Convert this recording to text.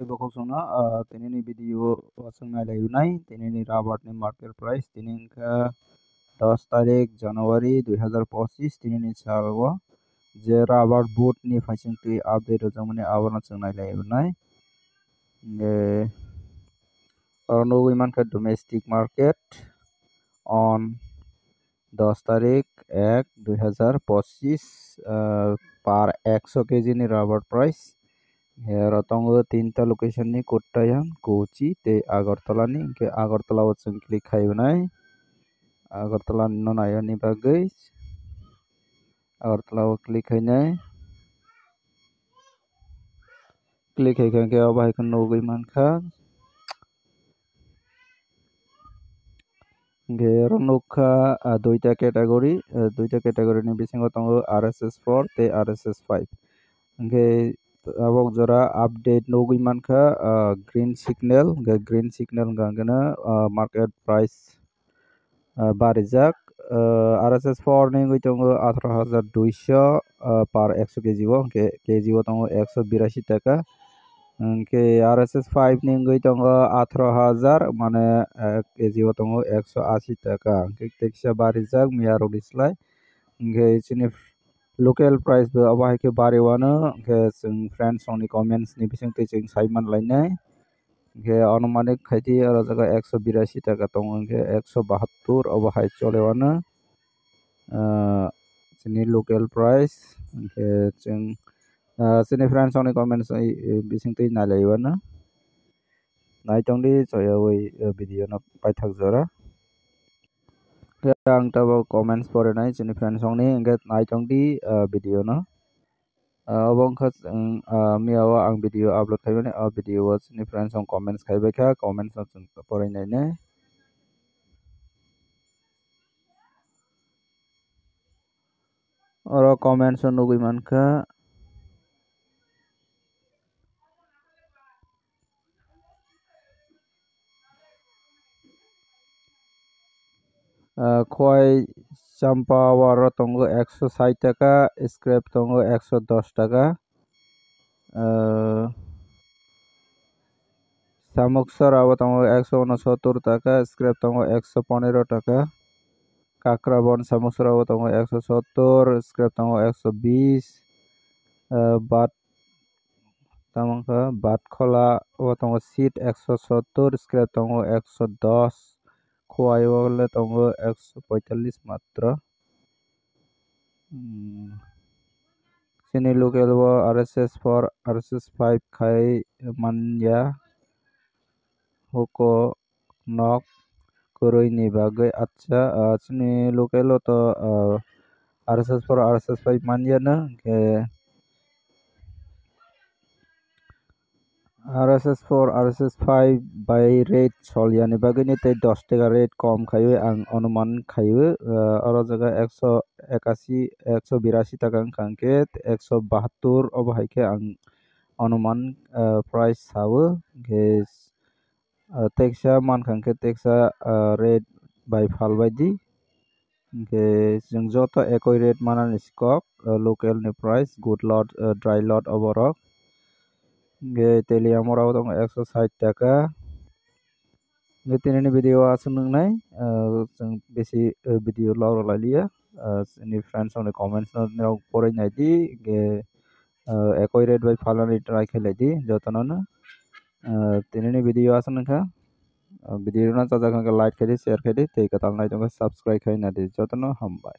Bokok sungna tinini video wasungna layunai tinini rabartni market price tininka 10 তারিখ জানুয়ারি 2025 tinini salwa je rabar boot ni faisingtui update rojamani abana sungnai layunai nge orno wimanka domestic market on 10 তারিখ 1 2025 par 100 KG ni rubber price Rotongo tinta location ni Kottayam, Kochi, te Agartala ni ke Agartala watson click hayunai Agartala no nayani bagai Agartala click haynai click haykan ke abah haykan no goi manka ge ronokha duita category ni bisingo tongo RSS4 te RSS5 ge abok jora update nogui manka green signal gangana market price barijak RSS4 ni goi tongo 18200 par 100 KG o KG o tongo 182 টাকা ke RSS5 ni goi tongo 18000 মানে KG o tongo 180 টাকা ke teksa barijak miaro dislai ge chini local price bo abahai ke bariwano ke chung friends oni comments ni bising te chung saiman lainai ke anumanik khaiti aro jaga 182 টাকা tongo ke 172 abahai cholewano chini local price ke chung chini friends oni comments bising te nalaiwano naitongdi choyawai video no paithak jora ang tabo comments pore nai chini friends ongni engge naitongdi video no abongkha miawa ang video upload khaibani video was ni friends on comments khaibai kha comments no chung porainai ne oro comments no nugui mankha khoi champa waro tongo 160 টাকা scrap tongo 110 টাকা samoksa abo tongo 169 টাকা scrap tongo 115 টাকা kakrabon samoksa abo tongo 170 scrap tongo 120 bat tamangka bat khola abo tongo seat 170 scrap tongo 110 khoi wale tongo 145 matra sini local wo RSS4 RSS5 khai manya hoko nok koroi ni bagai acha sini local to RSS4 RSS5 manya na ke RSS4 RSS5 by rate solyani bagini te 10 টাকা rate কম খাইবে আং অনুমান খাইবে আরো জায়গা 181 182 টাকা কাঙ্কে 172 অবহাইকে আং অনুমান প্রাইস সাবো গে teksa man kankhe teksa rate by phal baidi গে जों joto ekoi rate manani skok local ni price good lot dry lot oborok ge teliamora dong 160 টাকা ge tinini video asung nai जों besi video loro lalia ni friends on the comments no porai nai di ge ekoi rate by phalani try khelai di jotono na tinini video asung nai video na chaja kangke like khaidi share khaidi tei katal nai tongo subscribe khai na di jotono hambai।